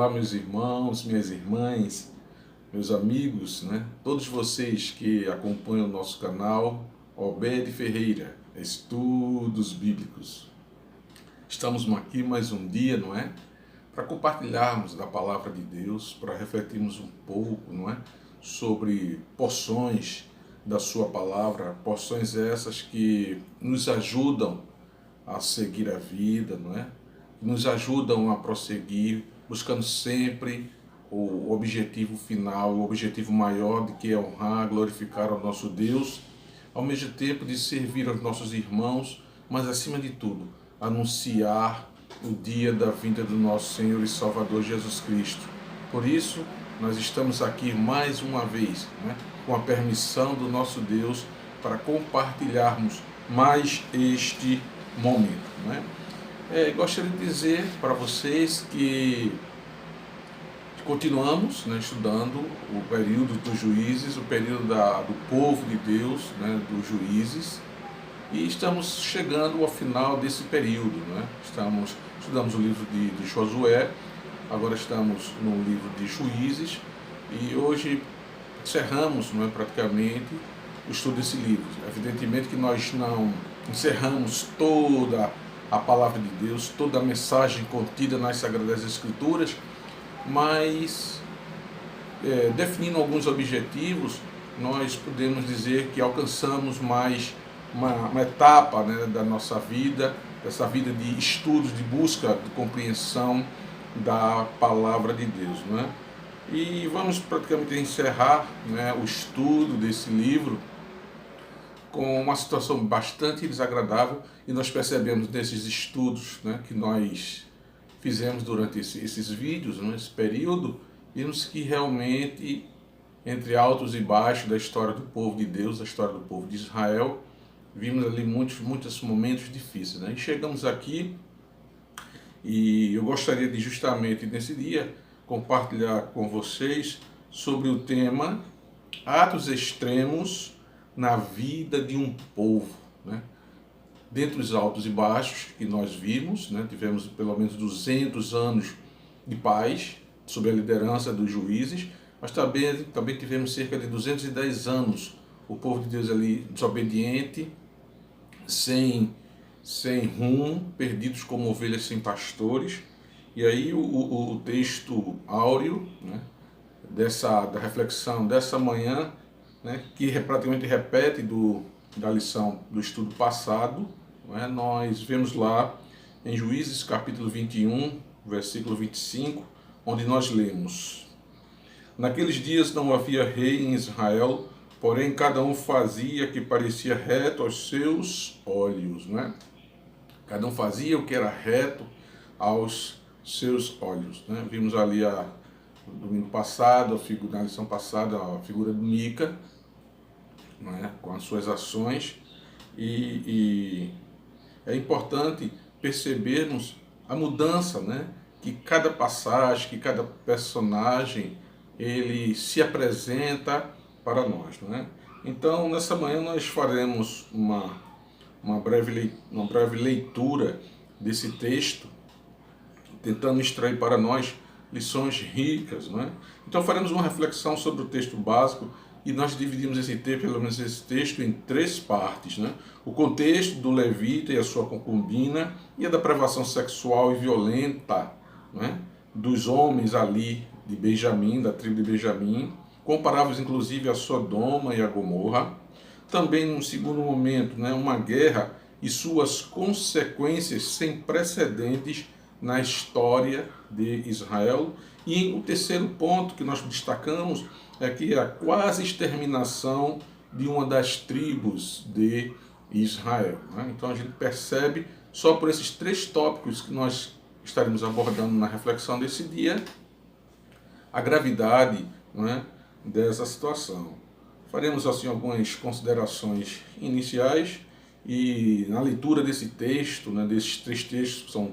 Olá, meus irmãos, minhas irmãs, meus amigos, todos vocês que acompanham o nosso canal Obed Ferreira, Estudos Bíblicos. Estamos aqui mais um dia, para compartilharmos da palavra de Deus, para refletirmos um pouco, sobre porções da sua palavra, porções essas que nos ajudam a seguir a vida, nos ajudam a prosseguir, buscando sempre o objetivo final, o objetivo maior de que é honrar, glorificar ao nosso Deus, ao mesmo tempo de servir aos nossos irmãos, mas acima de tudo, anunciar o dia da vinda do nosso Senhor e Salvador Jesus Cristo. Por isso, nós estamos aqui mais uma vez, com a permissão do nosso Deus, para compartilharmos mais este momento. Gostaria de dizer para vocês que continuamos estudando o período dos juízes, o período do povo de Deus, dos juízes, e estamos chegando ao final desse período. Estudamos o livro de Josué, agora estamos no livro de Juízes, e hoje encerramos praticamente o estudo desse livro. Evidentemente que nós não encerramos toda a palavra de Deus, toda a mensagem contida nas Sagradas Escrituras, mas definindo alguns objetivos, nós podemos dizer que alcançamos mais uma etapa da nossa vida, dessa vida de estudos, de busca, de compreensão da palavra de Deus. E vamos praticamente encerrar o estudo desse livro com uma situação bastante desagradável, e nós percebemos nesses estudos que nós fizemos durante esses vídeos, esse período, vimos que realmente, entre altos e baixos da história do povo de Deus, da história do povo de Israel, vimos ali muitos momentos difíceis. E chegamos aqui, e eu gostaria de justamente nesse dia compartilhar com vocês sobre o tema atos extremos na vida de um povo. Dentre os altos e baixos que nós vimos, tivemos pelo menos 200 anos de paz sob a liderança dos juízes, mas também tivemos cerca de 210 anos o povo de Deus ali desobediente, sem rumo, perdidos como ovelhas sem pastores. E aí o texto áureo da reflexão dessa manhã, que praticamente repete da lição do estudo passado, nós vemos lá em Juízes capítulo 21, versículo 25, onde nós lemos: Naqueles dias não havia rei em Israel, porém cada um fazia o que parecia reto aos seus olhos. Cada um fazia o que era reto aos seus olhos. Vimos ali no domingo passado, na lição passada, a figura de Mica, com as suas ações, e é importante percebermos a mudança, que cada passagem, que cada personagem ele se apresenta para nós. Então, nessa manhã nós faremos uma breve leitura desse texto, tentando extrair para nós lições ricas. Então faremos uma reflexão sobre o texto básico, e nós dividimos pelo menos esse texto em 3 partes. O contexto do levita e a sua concubina, e a depravação sexual e violenta dos homens ali de Benjamim, da tribo de Benjamim, comparáveis inclusive a Sodoma e a Gomorra. Também, num segundo momento, uma guerra e suas consequências sem precedentes na história de Israel. E o terceiro ponto que nós destacamos é que a quase exterminação de uma das tribos de Israel. Então a gente percebe, só por esses 3 tópicos que nós estaremos abordando na reflexão desse dia, a gravidade dessa situação. Faremos assim algumas considerações iniciais, e na leitura desse texto, desses 3 textos, são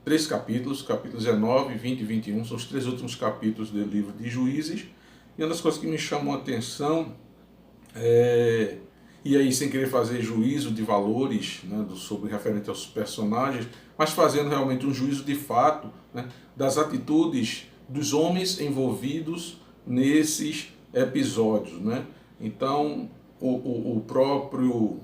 3 capítulos 19, 20 e 21, são os 3 últimos capítulos do livro de Juízes. E uma das coisas que me chamou a atenção e aí sem querer fazer juízo de valores sobre referente aos personagens, mas fazendo realmente um juízo de fato das atitudes dos homens envolvidos nesses episódios, né? Então, o próprio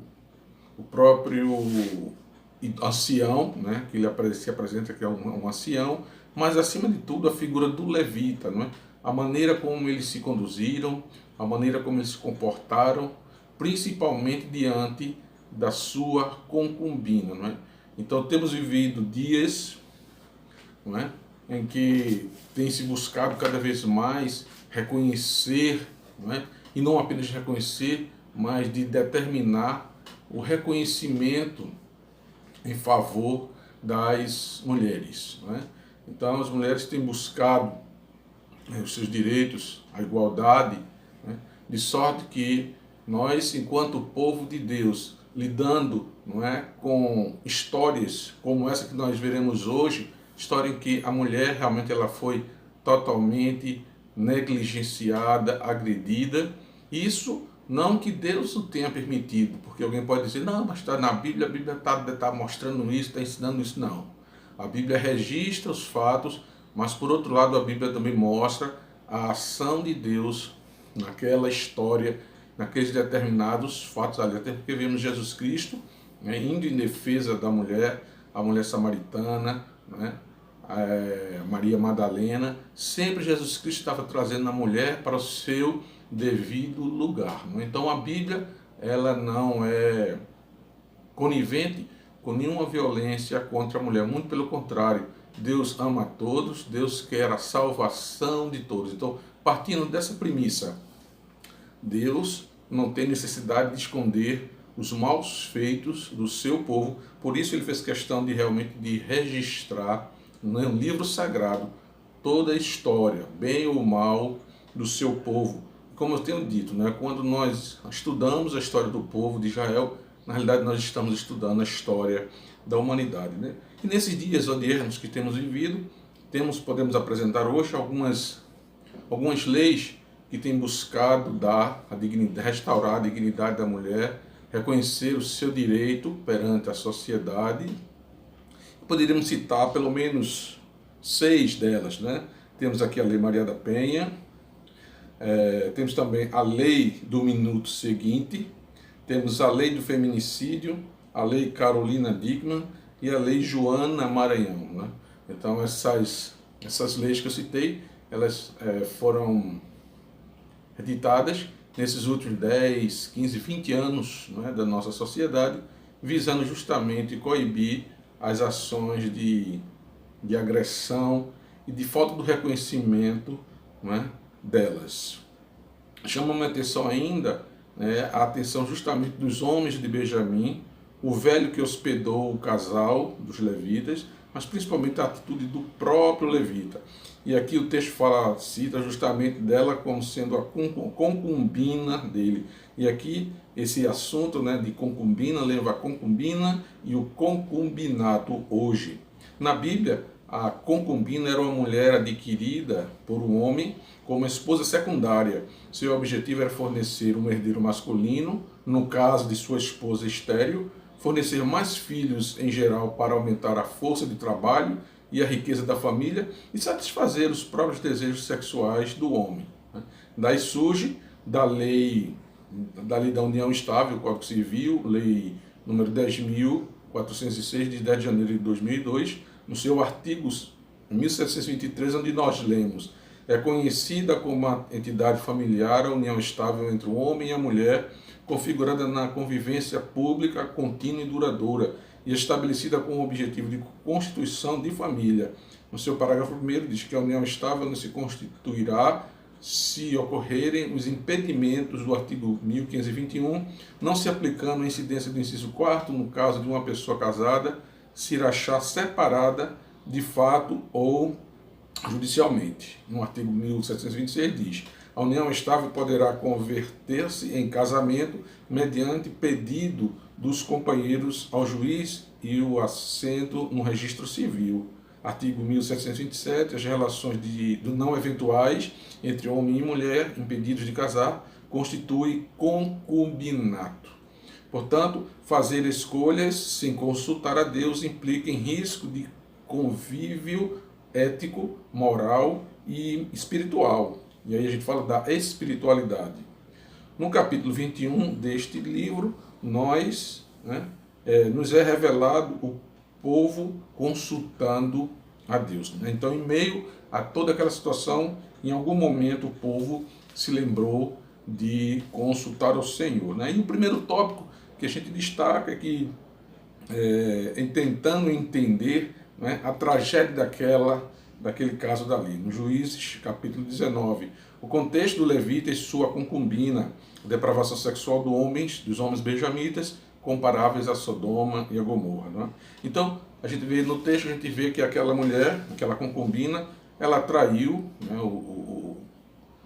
ancião, né, que ele se apresenta que é um ancião, mas acima de tudo a figura do levita, não é? A maneira como eles se conduziram, a maneira como eles se comportaram, principalmente diante da sua concubina, não é? Então temos vivido dias, não é, em que tem se buscado cada vez mais reconhecer, não é? E não apenas reconhecer, mas de determinar o reconhecimento em favor das mulheres, não é? Então as mulheres têm buscado os seus direitos, a igualdade, né? De sorte que nós, enquanto povo de Deus, lidando, não é, com histórias como essa que nós veremos hoje, história em que a mulher realmente ela foi totalmente negligenciada, agredida. Isso não que Deus o tenha permitido, porque alguém pode dizer, não, mas está na Bíblia, a Bíblia está mostrando isso, está ensinando isso. Não. A Bíblia registra os fatos, mas por outro lado a Bíblia também mostra a ação de Deus naquela história, naqueles determinados fatos ali. Até porque vemos Jesus Cristo, né, indo em defesa da mulher, a mulher samaritana, né, Maria Madalena. Sempre Jesus Cristo estava trazendo a mulher para o seu devido lugar, não é? Então a Bíblia ela não é conivente com nenhuma violência contra a mulher, muito pelo contrário. Deus ama a todos, Deus quer a salvação de todos. Então, partindo dessa premissa, Deus não tem necessidade de esconder os maus feitos do seu povo, por isso ele fez questão de realmente de registrar no livro sagrado toda a história, bem ou mal, do seu povo. Como eu tenho dito, né, quando nós estudamos a história do povo de Israel, na realidade nós estamos estudando a história da humanidade, né? E nesses dias odiernos que temos vivido, podemos apresentar hoje algumas leis que têm buscado dar a dignidade, restaurar a dignidade da mulher, reconhecer o seu direito perante a sociedade. Poderíamos citar pelo menos 6 delas, né? Temos aqui a Lei Maria da Penha, temos também a Lei do Minuto Seguinte, temos a Lei do Feminicídio, a Lei Carolina Dickmann e a Lei Joana Maranhão, né? Então essas leis que eu citei, elas foram editadas nesses últimos 10, 15, 20 anos, não é, da nossa sociedade, visando justamente coibir as ações de agressão e de falta do reconhecimento, não é, delas. Chama-me a atenção ainda, né, a atenção justamente dos homens de Benjamim, o velho que hospedou o casal dos levitas, mas principalmente a atitude do próprio levita. E aqui o texto cita justamente dela como sendo a concubina dele. E aqui esse assunto, né, de concubina leva a concubina e o concubinato hoje. Na Bíblia, a concubina era uma mulher adquirida por um homem como esposa secundária. Seu objetivo era fornecer um herdeiro masculino, no caso de sua esposa estéril, fornecer mais filhos em geral para aumentar a força de trabalho e a riqueza da família e satisfazer os próprios desejos sexuais do homem. Daí surge da lei da União Estável, Código Civil, lei número 10.406, de 10 de janeiro de 2002, no seu artigo 1723, onde nós lemos: é conhecida como uma entidade familiar a união estável entre o homem e a mulher, configurada na convivência pública contínua e duradoura, e estabelecida com o objetivo de constituição de família. No seu parágrafo 1º diz que a união estável não se constituirá se ocorrerem os impedimentos do artigo 1521, não se aplicando a incidência do inciso 4º no caso de uma pessoa casada se irá achar separada de fato ou judicialmente. No artigo 1726 diz: a união estável poderá converter-se em casamento mediante pedido dos companheiros ao juiz e o assento no registro civil. Artigo 1727, as relações não eventuais entre homem e mulher impedidos de casar constituem concubinato. Portanto, fazer escolhas sem consultar a Deus implica em risco de convívio ético, moral e espiritual. E aí a gente fala da espiritualidade. No capítulo 21 deste livro, nos é revelado o povo consultando a Deus. Então, em meio a toda aquela situação, em algum momento o povo se lembrou de consultar o Senhor. E o primeiro tópico que a gente destaca é que, tentando entender a tragédia daquele caso dali. No Juízes, capítulo 19, o contexto do levita e sua concubina, a depravação sexual dos homens benjamitas, comparáveis a Sodoma e a Gomorra. Então, a gente vê no texto, a gente vê que aquela mulher, aquela concubina, ela traiu o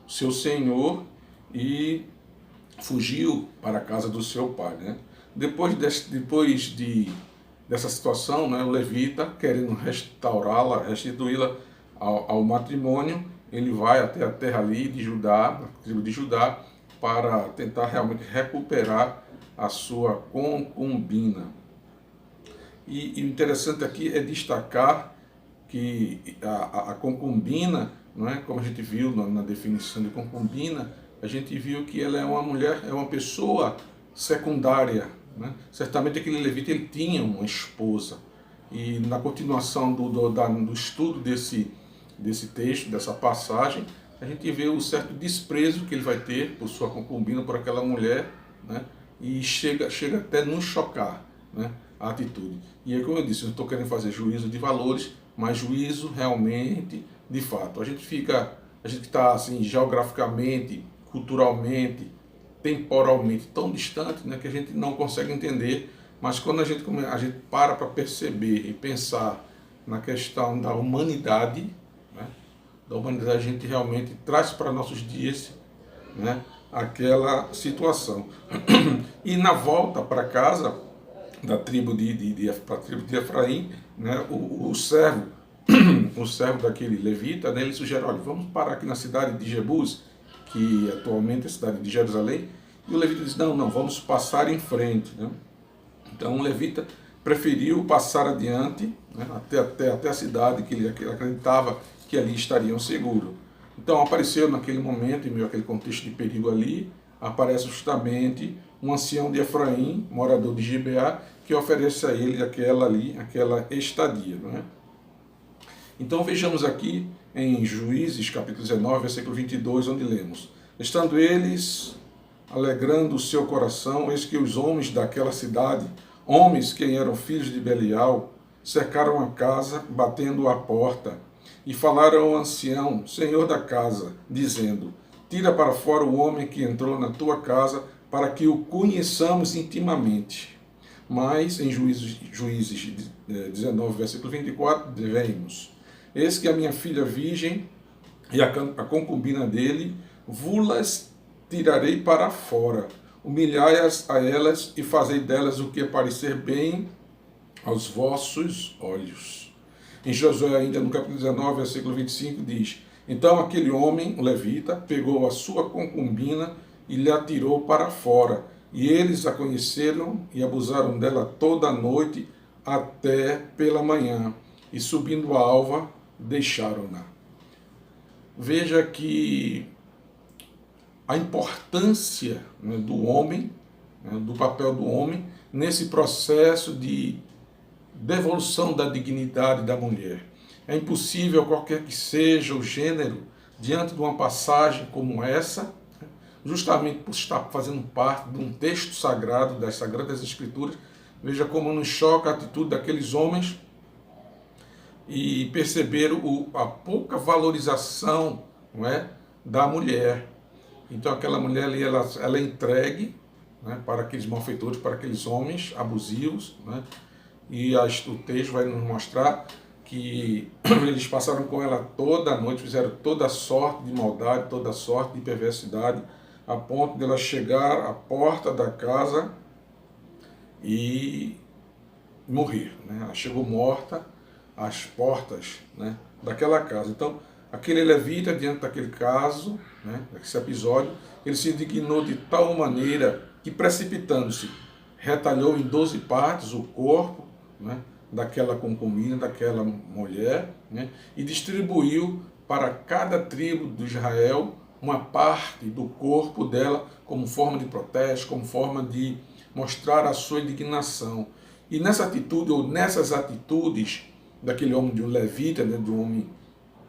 seu senhor e fugiu para a casa do seu pai. Depois dessa situação, o levita, querendo restaurá-la, restituí-la ao matrimônio, ele vai até a terra ali de Judá, a tribo de Judá, para tentar realmente recuperar a sua concubina. E o interessante aqui é destacar que a concubina, como a gente viu na definição de concubina, a gente viu que ela é uma mulher, é uma pessoa secundária. Certamente aquele levita ele tinha uma esposa. E na continuação do estudo desse texto, dessa passagem, a gente vê o certo desprezo que ele vai ter por sua concubina, por aquela mulher, e chega até nos chocar, a atitude. E aí, como eu disse, eu estou querendo fazer juízo de valores, mas juízo realmente de fato. A gente está assim, geograficamente, culturalmente, temporalmente tão distante, que a gente não consegue entender, mas quando a gente para perceber e pensar na questão da humanidade, a gente realmente traz para nossos dias aquela situação. E na volta para casa da tribo de Efraim, o servo daquele levita, ele sugere, olha, vamos parar aqui na cidade de Jebus, que atualmente é a cidade de Jerusalém, e o levita diz, não, vamos passar em frente. Então o levita preferiu passar adiante, até a cidade que ele acreditava que ali estariam seguros. Então apareceu naquele momento, em meio àquele contexto de perigo ali, aparece justamente um ancião de Efraim, morador de Gibeá, que oferece a ele aquela estadia. Então vejamos aqui em Juízes, capítulo 19, versículo 22, onde lemos: estando eles alegrando o seu coração, eis que os homens daquela cidade, homens que eram filhos de Belial, cercaram a casa, batendo à porta, e falaram ao ancião, senhor da casa, dizendo: tira para fora o homem que entrou na tua casa, para que o conheçamos intimamente. Mas, em Juízes 19, versículo 24, vemos: eis que a minha filha virgem e a concubina dele, vulas tirarei para fora, humilhai-as a elas e fazei delas o que parecer bem aos vossos olhos. Em Josué, ainda no capítulo 19, versículo 25, diz: então aquele homem, o levita, pegou a sua concubina e lhe atirou para fora, e eles a conheceram e abusaram dela toda a noite até pela manhã, e subindo a alva, deixaram-na. Veja que a importância do homem, do papel do homem, nesse processo de devolução da dignidade da mulher. É impossível, qualquer que seja o gênero, diante de uma passagem como essa, justamente por estar fazendo parte de um texto sagrado, das Sagradas Escrituras, veja como nos choca a atitude daqueles homens e perceber a pouca valorização, da mulher. Então aquela mulher ali, ela é entregue para aqueles malfeitores, para aqueles homens abusivos, e o texto vai nos mostrar que eles passaram com ela toda a noite, fizeram toda sorte de maldade, toda sorte de perversidade, a ponto de ela chegar à porta da casa e morrer. Ela chegou morta às portas daquela casa. Então, aquele levita, diante daquele caso, desse episódio, ele se indignou de tal maneira que, precipitando-se, retalhou em 12 partes o corpo daquela concubina, daquela mulher, e distribuiu para cada tribo de Israel uma parte do corpo dela como forma de protesto, como forma de mostrar a sua indignação. E nessa atitude, ou nessas atitudes daquele homem, de um levita, né, de um homem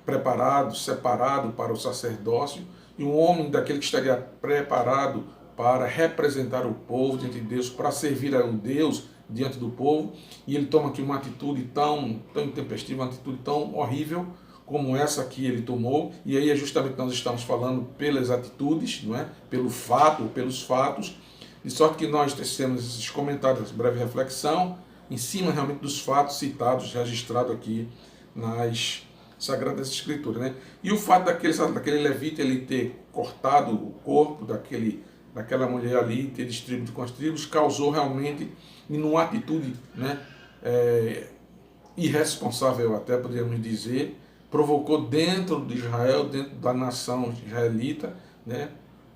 preparado, separado para o sacerdócio, e um homem daquele que estaria preparado para representar o povo diante de Deus, para servir a Deus diante do povo, e ele toma aqui uma atitude tão intempestiva, uma atitude tão horrível como essa que ele tomou, e aí é justamente nós estamos falando pelas atitudes, não é? Pelo fato, pelos fatos, de sorte que nós tecemos esses comentários, essa breve reflexão, em cima realmente dos fatos citados, registrados aqui nas Sagradas Escrituras, né? E o fato daquele levita ele ter cortado o corpo daquela mulher ali, ter distribuído com as tribos, causou realmente, numa atitude, né, irresponsável até, poderíamos dizer, provocou dentro de Israel, dentro da nação israelita, né,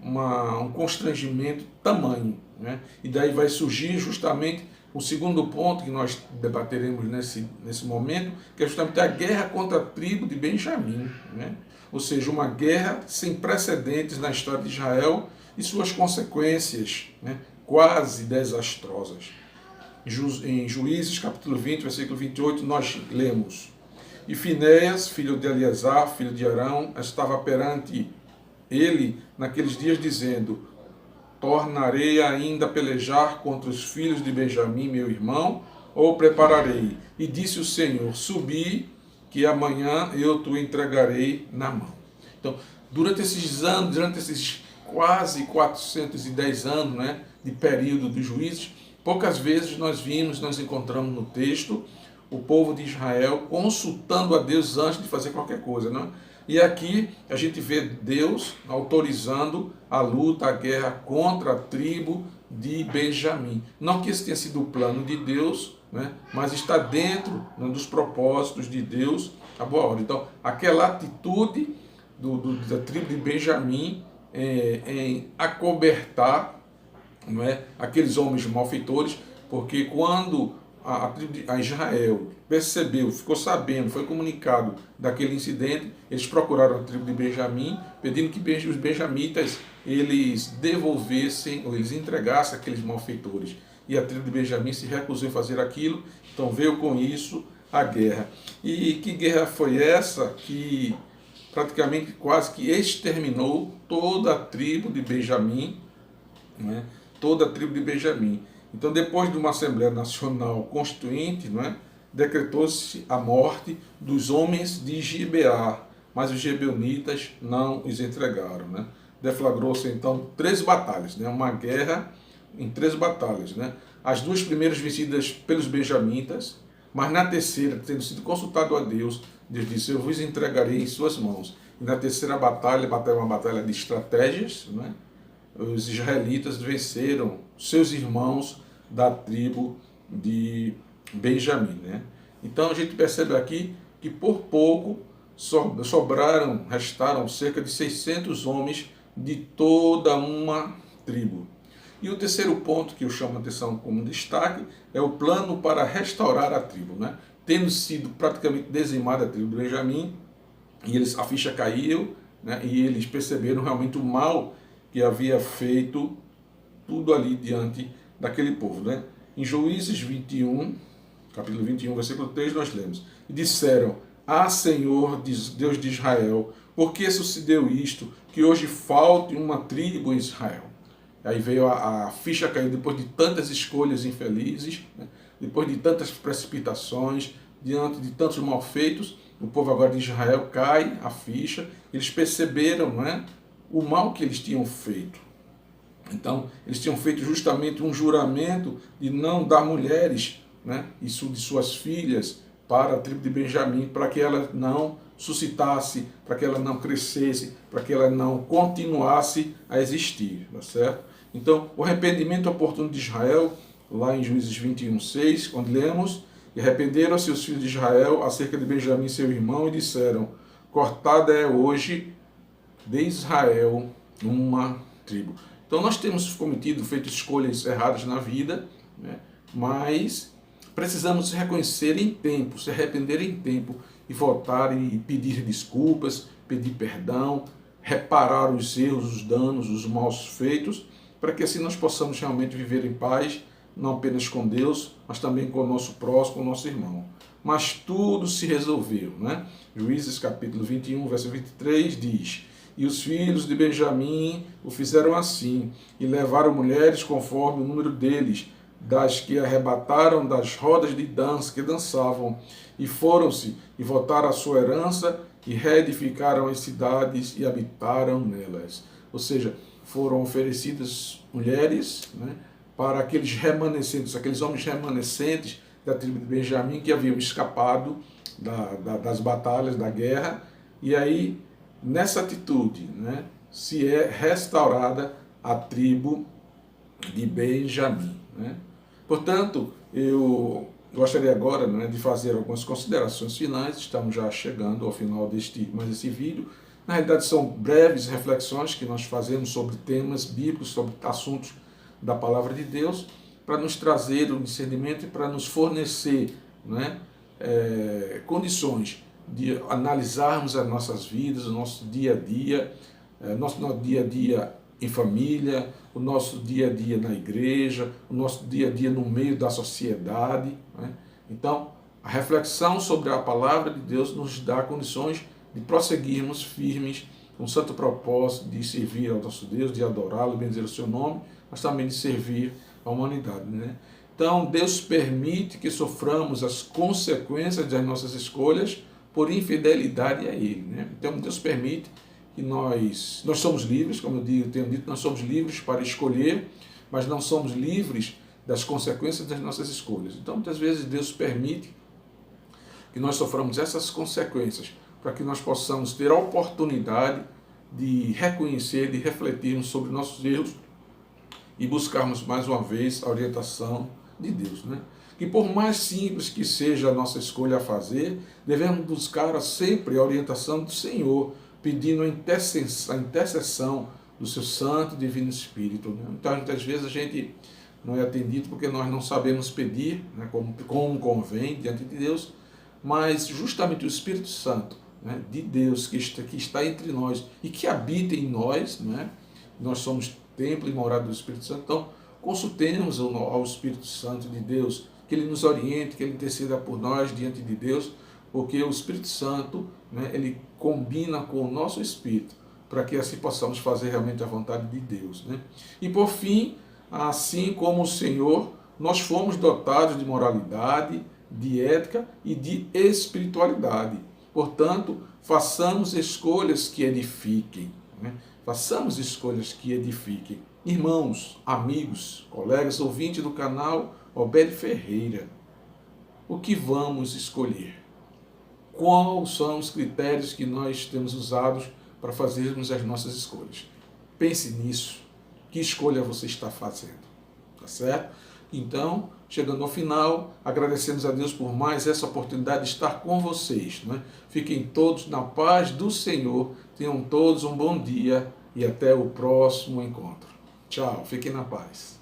um constrangimento tamanho, né? E daí vai surgir justamente o segundo ponto que nós debateremos nesse momento, que é justamente a guerra contra a tribo de Benjamim, né? Ou seja, uma guerra sem precedentes na história de Israel e suas consequências, né, quase desastrosas. Em Juízes, capítulo 20, versículo 28, nós lemos: E Finéias, filho de Eleazar, filho de Arão, estava perante ele naqueles dias, dizendo: Tornarei ainda a pelejar contra os filhos de Benjamim, meu irmão, ou prepararei? E disse o Senhor: Subi, que amanhã eu te entregarei na mão. Então, durante esses anos, durante esses quase 410 anos, né, de período de juízes, poucas vezes nós encontramos no texto o povo de Israel consultando a Deus antes de fazer qualquer coisa, né? E aqui a gente vê Deus autorizando a luta, a guerra contra a tribo de Benjamim. Não que esse tenha sido o plano de Deus, né, mas está dentro, né, dos propósitos de Deus a boa ordem. Então, aquela atitude da tribo de Benjamim em acobertar, não é, aqueles homens malfeitores, porque quando a Israel percebeu, ficou sabendo, foi comunicado daquele incidente, eles procuraram a tribo de Benjamim, pedindo que os benjamitas eles devolvessem, ou eles entregassem aqueles malfeitores. E a tribo de Benjamim se recusou a fazer aquilo, então veio com isso a guerra. E que guerra foi essa que praticamente quase que exterminou toda a tribo de Benjamim, né? Toda a tribo de Benjamim. Então, depois de uma Assembleia Nacional Constituinte, não é, decretou-se a morte dos homens de Gibeá, mas os gibeonitas não os entregaram, né? Deflagrou-se então 3 batalhas, né? Uma guerra em 3 batalhas, né? As 2 primeiras vencidas pelos benjamitas, mas na terceira, tendo sido consultado a Deus, Deus disse: Eu vos entregarei em suas mãos. E na terceira batalha, uma batalha de estratégias, né? Os israelitas venceram seus irmãos da tribo de Benjamim, né? Então a gente percebe aqui que por pouco restaram cerca de 600 homens de toda uma tribo. E o terceiro ponto que eu chamo a atenção como destaque é o plano para restaurar a tribo, né? Tendo sido praticamente dizimada a tribo de Benjamim, e a ficha caiu, né? E eles perceberam realmente o mal que havia feito tudo ali diante daquele povo, né? Em Juízes 21, capítulo 21, versículo 3, nós lemos: E disseram: Senhor, Deus de Israel, por que sucedeu isto, que hoje falte uma tribo em Israel? Aí veio a ficha cair depois de tantas escolhas infelizes, né? Depois de tantas precipitações, diante de tantos malfeitos, o povo agora de Israel cai a ficha, eles perceberam, né, o mal que eles tinham feito. Então, eles tinham feito justamente um juramento de não dar mulheres, né, isso de suas filhas para a tribo de Benjamim, para que ela não suscitasse, para que ela não crescesse, para que ela não continuasse a existir, tá certo? Então, o arrependimento oportuno de Israel, lá em Juízes 21:6, onde lemos: E arrependeram-se os filhos de Israel acerca de Benjamim, seu irmão, e disseram: Cortada é hoje de Israel uma tribo. Então nós temos feito escolhas erradas na vida, né? Mas precisamos reconhecer em tempo, se arrepender em tempo e voltar e pedir desculpas, pedir perdão, reparar os erros, os danos, os maus feitos, para que assim nós possamos realmente viver em paz, não apenas com Deus, mas também com o nosso próximo, com o nosso irmão. Mas tudo se resolveu, né? Juízes capítulo 21, verso 23 diz: E os filhos de Benjamim o fizeram assim, e levaram mulheres conforme o número deles, das que arrebataram das rodas de dança que dançavam, e foram-se e voltaram à sua herança, e reedificaram as cidades e habitaram nelas. Ou seja, foram oferecidas mulheres, né, para aqueles remanescentes, aqueles homens remanescentes da tribo de Benjamim que haviam escapado das batalhas, da guerra, e aí, nessa atitude, né, se é restaurada a tribo de Benjamim. Né? Portanto, eu gostaria agora, né, de fazer algumas considerações finais. Estamos já chegando ao final mais esse vídeo. Na realidade, são breves reflexões que nós fazemos sobre temas bíblicos, sobre assuntos da palavra de Deus, para nos trazer o discernimento e para nos fornecer, né, condições de analisarmos as nossas vidas, o nosso dia a dia, nosso dia a dia em família, o nosso dia a dia na igreja, o nosso dia a dia no meio da sociedade. Né? Então, a reflexão sobre a palavra de Deus nos dá condições de prosseguirmos firmes com o santo propósito de servir ao nosso Deus, de adorá-lo, bendizer o seu nome, mas também de servir a humanidade. Né? Então, Deus permite que soframos as consequências das nossas escolhas por infidelidade a Ele. Né? Então, Deus permite que nós somos livres, como eu tenho dito, nós somos livres para escolher, mas não somos livres das consequências das nossas escolhas. Então, muitas vezes, Deus permite que nós soframos essas consequências para que nós possamos ter a oportunidade de reconhecer, de refletirmos sobre nossos erros e buscarmos mais uma vez a orientação de Deus. Né? Que por mais simples que seja a nossa escolha a fazer, devemos buscar sempre a orientação do Senhor, pedindo a intercessão do seu Santo e Divino Espírito. Né? Então, muitas vezes a gente não é atendido porque nós não sabemos pedir, né, como convém diante de Deus, mas justamente o Espírito Santo, né, de Deus que está entre nós e que habita em nós, né? Nós somos templo e morada do Espírito Santo, então consultemos ao Espírito Santo de Deus, que Ele nos oriente, que Ele interceda por nós diante de Deus, porque o Espírito Santo, né, ele combina com o nosso espírito, para que assim possamos fazer realmente a vontade de Deus. Né? E por fim, assim como o Senhor, nós fomos dotados de moralidade, de ética e de espiritualidade. Portanto, façamos escolhas que edifiquem. Né? Façamos escolhas que edifiquem. Irmãos, amigos, colegas, ouvintes do canal Obed Ferreira, o que vamos escolher? Quais são os critérios que nós temos usados para fazermos as nossas escolhas? Pense nisso. Que escolha você está fazendo? Tá certo? Então, chegando ao final, agradecemos a Deus por mais essa oportunidade de estar com vocês. Né? Fiquem todos na paz do Senhor. Tenham todos um bom dia e até o próximo encontro. Tchau. Fiquem na paz.